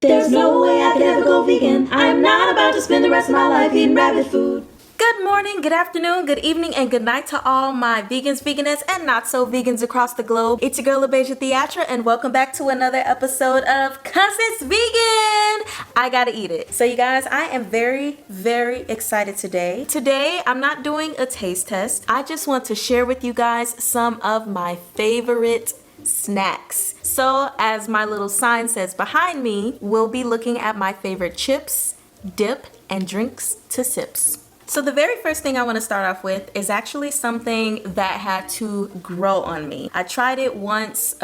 There's no way I could ever go vegan. I'm not about to spend the rest of my life eating rabbit food. Good morning, good afternoon, good evening, and good night to all my vegans, veganettes, and not so vegans across the globe. It's your girl Abeje Theatra, and welcome back to another episode of 'Cause It's Vegan. I gotta eat it. So you guys, I am very, very excited today. Today, I'm not doing a taste test. I just want to share with you guys some of my favorite snacks. So as my little sign says behind me, we'll be looking at my favorite chips, dip, and drinks to sips. So the very first thing I want to start off with is actually something that had to grow on me. I tried it once,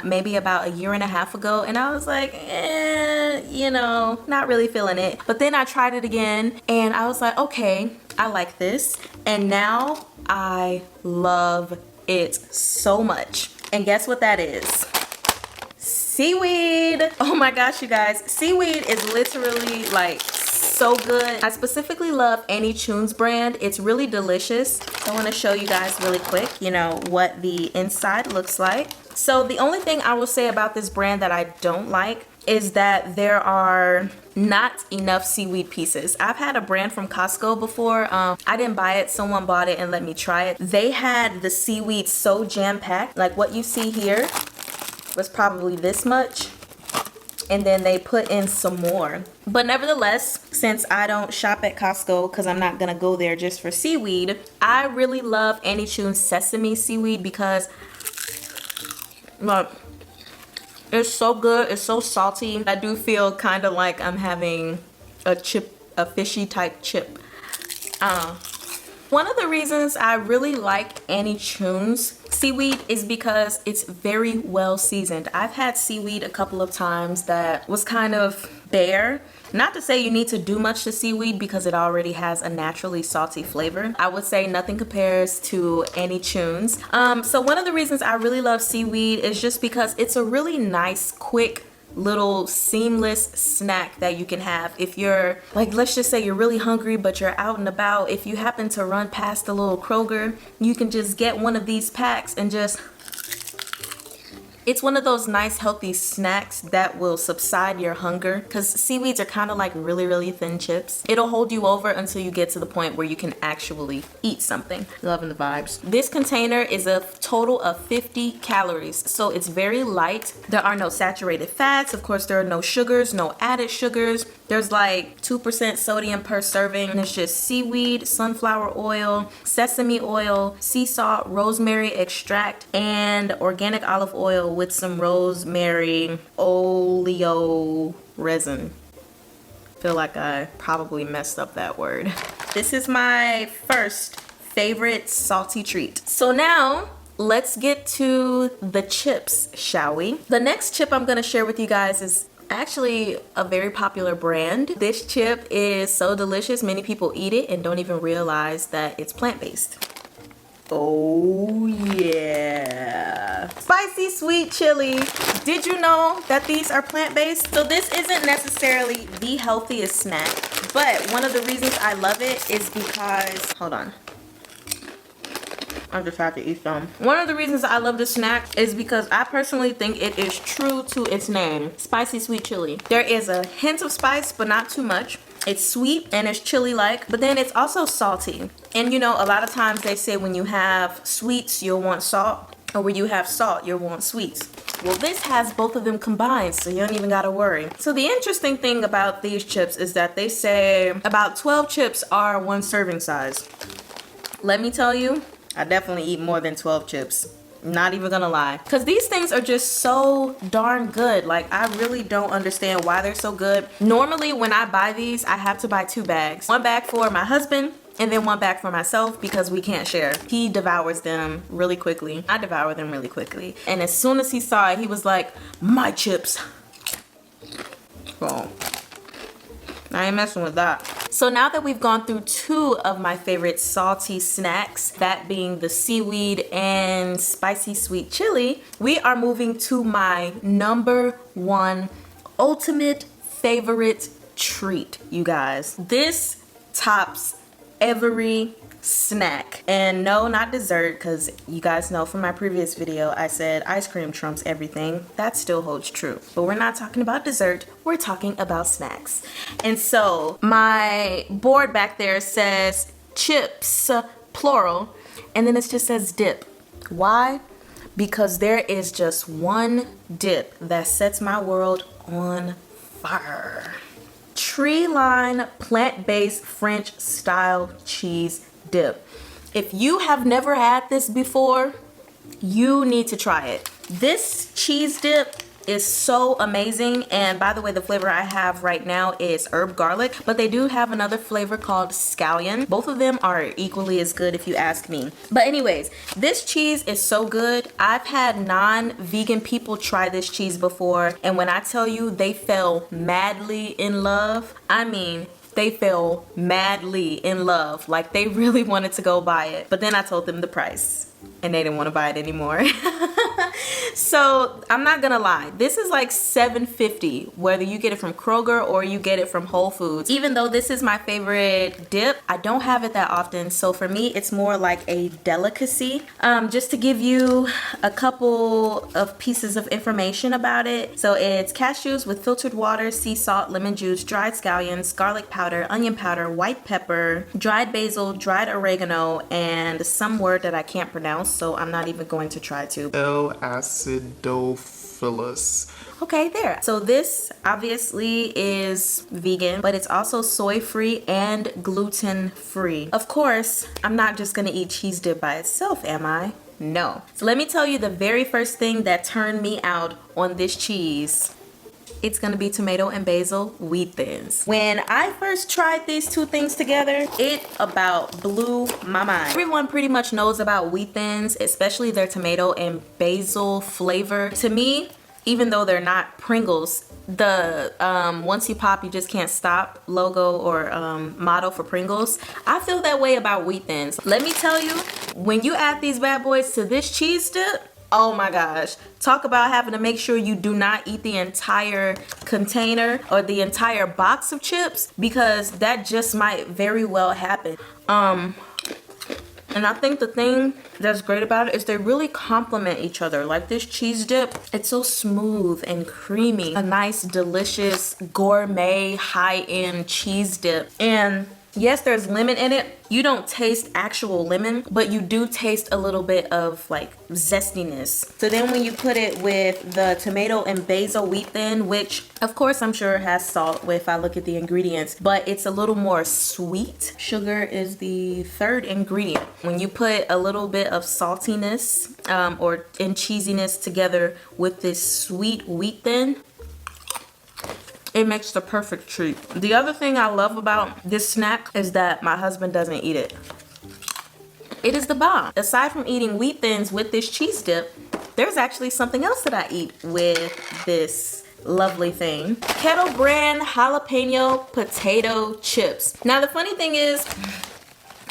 maybe about a year and a half ago, and I was like, not really feeling it. But then I tried it again, and I was like, okay, I like this. And now I love it so much. And guess what that is? Seaweed. Oh my gosh, you guys. Seaweed is literally like so good. I specifically love Annie Choon's brand. It's really delicious. I want to show you guys really quick, what the inside looks like. So the only thing I will say about this brand that I don't like is that there are not enough seaweed pieces. I've had a brand from Costco before. I didn't buy it. Someone bought it and let me try it. They had the seaweed so jam-packed. Like what you see here was probably this much. And then they put in some more. But nevertheless, since I don't shop at Costco because I'm not gonna go there just for seaweed, I really love Annie Choon's sesame seaweed because look, it's so good. It's so salty. I do feel kind of like I'm having a fishy type chip. One of the reasons I really like Annie Choon's seaweed is because it's very well seasoned. I've had seaweed a couple of times that was kind of bare. Not to say you need to do much to seaweed because it already has a naturally salty flavor. I would say nothing compares to Annie Choon's. So one of the reasons I really love seaweed is just because it's a really nice, quick, little seamless snack that you can have if you're like, let's just say you're really hungry but you're out and about. If you happen to run past a little Kroger, you can just get one of these packs and just, it's one of those nice healthy snacks that will subside your hunger because seaweeds are kind of like really, really thin chips. It'll hold you over until you get to the point where you can actually eat something. Loving the vibes. This container is a total of 50 calories, so it's very light. There are no saturated fats. Of course, there are no sugars, no added sugars. There's like 2% sodium per serving. And it's just seaweed, sunflower oil, sesame oil, sea salt, rosemary extract, and organic olive oil with some rosemary oleo resin. Feel like I probably messed up that word. This is my first favorite salty treat. So now let's get to the chips, shall we? The next chip I'm gonna share with you guys is actually a very popular brand. This chip is so delicious, many people eat it and don't even realize that it's plant-based. Oh yeah. Spicy sweet chili. Did you know that these are plant-based? So this isn't necessarily the healthiest snack, but one of the reasons I love it is because, hold on, I just have to eat some. One of the reasons I love this snack is because I personally think it is true to its name, spicy sweet chili. There is a hint of spice, but not too much. It's sweet and it's chili-like, but then it's also salty. And a lot of times they say when you have sweets, you'll want salt, or when you have salt, you'll want sweets. Well, this has both of them combined, so you don't even gotta worry. So the interesting thing about these chips is that they say about 12 chips are one serving size. Let me tell you, I definitely eat more than 12 chips. Not even gonna lie. Because these things are just so darn good. Like, I really don't understand why they're so good. Normally, when I buy these, I have to buy 2 bags. One bag for my husband, and then one bag for myself because we can't share. He devours them really quickly. I devour them really quickly. And as soon as he saw it, he was like, my chips. Well, I ain't messing with that. So now that we've gone through 2 of my favorite salty snacks, that being the seaweed and spicy sweet chili, we are moving to my number 1 ultimate favorite treat, you guys. This tops every snack. And no, not dessert, because you guys know from my previous video I said ice cream trumps everything. That still holds true, but we're not talking about dessert, we're talking about snacks. And so my board back there says chips, plural, and then it just says dip. Why? Because there is just one dip that sets my world on fire. Tree line plant-based French style cheese dip. If you have never had this before, you need to try it. This cheese dip is so amazing, and by the way, the flavor I have right now is herb garlic, but they do have another flavor called scallion. Both of them are equally as good if you ask me. But anyways, this cheese is so good. I've had non-vegan people try this cheese before, and when I tell you they fell madly in love, I mean they fell madly in love. Like, they really wanted to go buy it, but then I told them the price and they didn't want to buy it anymore. So I'm not gonna lie, this is like $7.50 whether you get it from Kroger or you get it from Whole Foods. Even though this is my favorite dip, I don't have it that often, so for me it's more like a delicacy. Just to give you a couple of pieces of information about it. So it's cashews with filtered water, sea salt, lemon juice, dried scallions, garlic powder, onion powder, white pepper, dried basil, dried oregano, and some word that I can't pronounce, so I'm not even going to try to. Acidophilus. Okay, there. So this obviously is vegan, but it's also soy free and gluten free. Of course, I'm not just gonna eat cheese dip by itself, am I? No. So let me tell you the very first thing that turned me out on this cheese. It's gonna be tomato and basil wheat thins. When I first tried these two things together, it about blew my mind. Everyone pretty much knows about wheat thins, especially their tomato and basil flavor. To me, even though they're not Pringles, the once you pop you just can't stop logo or motto for Pringles, I feel that way about wheat thins. Let me tell you, when you add these bad boys to this cheese dip, oh my gosh, talk about having to make sure you do not eat the entire container or the entire box of chips, because that just might very well happen. And I think the thing that's great about it is they really complement each other. Like this cheese dip, it's so smooth and creamy. A nice, delicious, gourmet, high-end cheese dip. And yes, there's lemon in it. You don't taste actual lemon, but you do taste a little bit of like zestiness. So then when you put it with the tomato and basil wheat thin, which of course I'm sure has salt if I look at the ingredients, but it's a little more sweet. Sugar is the third ingredient. When you put a little bit of saltiness and cheesiness together with this sweet wheat thin, it makes the perfect treat. The other thing I love about this snack is that my husband doesn't eat it. It is the bomb. Aside from eating wheat thins with this cheese dip, there's actually something else that I eat with this lovely thing. Kettle brand jalapeno potato chips. Now the funny thing is,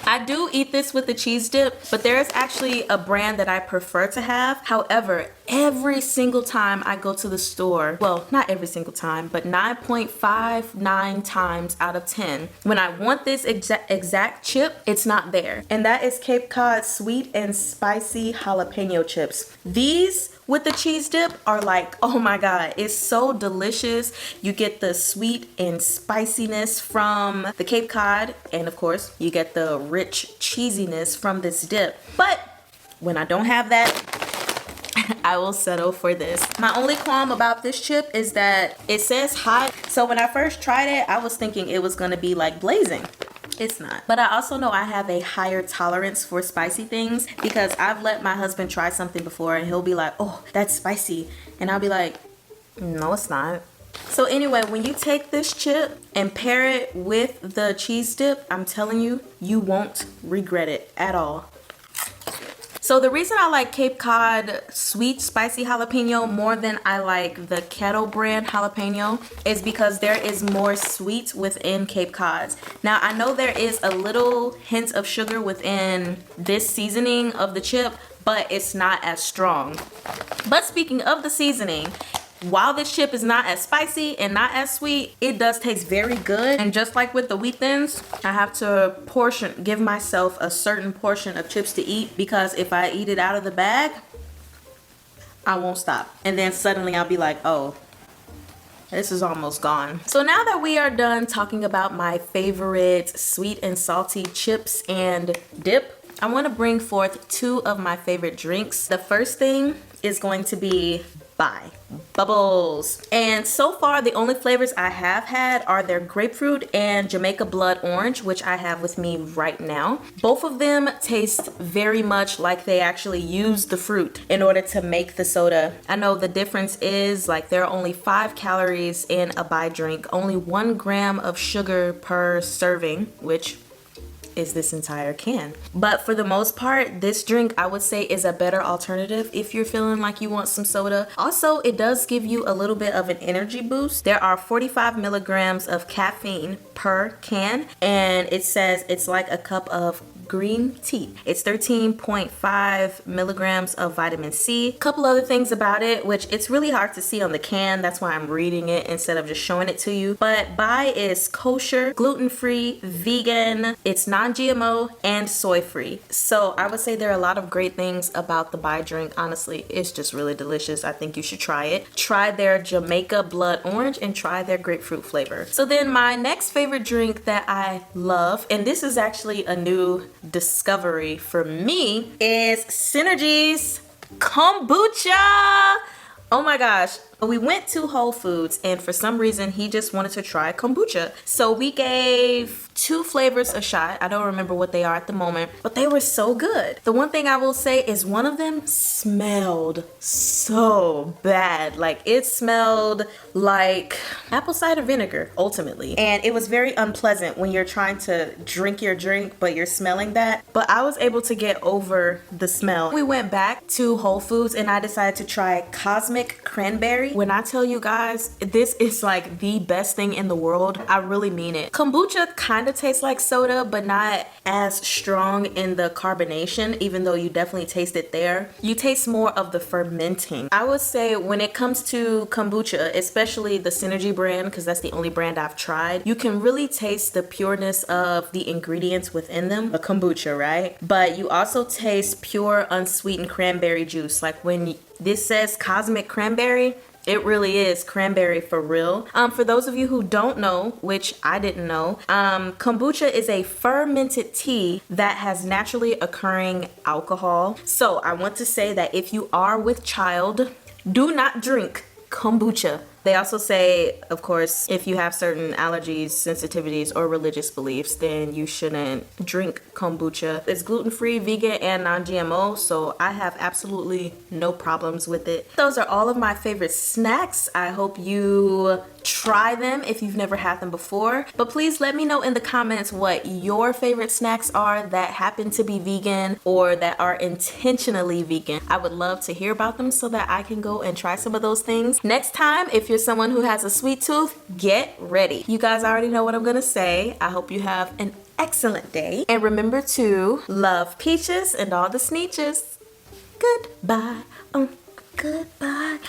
I do eat this with the cheese dip, but there is actually a brand that I prefer to have. However, every single time I go to the store, well, not every single time, but 9.59 times out of 10, when I want this exact chip, it's not there. And that is Cape Cod sweet and spicy jalapeno chips. These with the cheese dip are like, oh my god, it's so delicious. You get the sweet and spiciness from the Cape Cod, and of course you get the rich cheesiness from this dip. But when I don't have that, I will settle for this. My only qualm about this chip is that it says hot, so when I first tried it I was thinking it was gonna be like blazing. It's not. But I also know I have a higher tolerance for spicy things, because I've let my husband try something before and he'll be like, oh, that's spicy. And I'll be like, no, it's not. So anyway, when you take this chip and pair it with the cheese dip, I'm telling you, you won't regret it at all. So the reason I like Cape Cod sweet spicy jalapeno more than I like the Kettle brand jalapeno is because there is more sweet within Cape Cod's. Now I know there is a little hint of sugar within this seasoning of the chip, but it's not as strong. But speaking of the seasoning, while this chip is not as spicy and not as sweet, it does taste very good. And just like with the Wheat Thins, I have to give myself a certain portion of chips to eat, because if I eat it out of the bag, I won't stop. And then suddenly I'll be like, oh, this is almost gone. So now that we are done talking about my favorite sweet and salty chips and dip, I want to bring forth two of my favorite drinks. The first thing is going to be bubbles. And so far, the only flavors I have had are their grapefruit and Jamaica blood orange, which I have with me right now. Both of them taste very much like they actually used the fruit in order to make the soda. I know the difference is like there are only 5 calories in a Abeje drink, only 1 gram of sugar per serving, which is this entire can. But for the most part, this drink I would say is a better alternative if you're feeling like you want some soda. Also, it does give you a little bit of an energy boost. There are 45 milligrams of caffeine per can, and it says it's like a cup of green tea. It's 13.5 milligrams of vitamin C. A couple other things about it, which it's really hard to see on the can. That's why I'm reading it instead of just showing it to you. But Abeje is kosher, gluten-free, vegan, it's non-GMO, and soy-free. So I would say there are a lot of great things about the Abeje drink. Honestly, it's just really delicious. I think you should try it. Try their Jamaica blood orange and try their grapefruit flavor. So then my next favorite drink that I love, and this is actually a new discovery for me, is Synergy's kombucha. Oh my gosh. We went to Whole Foods and for some reason he just wanted to try kombucha. So we gave 2 flavors a shot. I don't remember what they are at the moment, but they were so good. The one thing I will say is one of them smelled so bad. Like it smelled like apple cider vinegar ultimately. And it was very unpleasant when you're trying to drink your drink but you're smelling that. But I was able to get over the smell. We went back to Whole Foods and I decided to try Cosmic Cranberry. When I tell you guys, this is like the best thing in the world. I really mean it. Kombucha kind of tastes like soda, but not as strong in the carbonation, even though you definitely taste it there. You taste more of the fermenting. I would say when it comes to kombucha, especially the Synergy brand, because that's the only brand I've tried, you can really taste the pureness of the ingredients within them. A kombucha, right? But you also taste pure unsweetened cranberry juice. Like when this says Cosmic Cranberry, it really is cranberry for real. For those of you who don't know, which I didn't know, kombucha is a fermented tea that has naturally occurring alcohol. So I want to say that if you are with child, do not drink kombucha. They also say, of course, if you have certain allergies, sensitivities, or religious beliefs, then you shouldn't drink kombucha. It's gluten-free, vegan, and non-GMO, so I have absolutely no problems with it. Those are all of my favorite snacks. I hope you try them if you've never had them before. But please let me know in the comments what your favorite snacks are that happen to be vegan or that are intentionally vegan. I would love to hear about them so that I can go and try some of those things. Next time, if you're someone who has a sweet tooth, get ready. You guys already know what I'm gonna say. I hope you have an excellent day. And remember to love peaches and all the sneeches. Goodbye. Goodbye.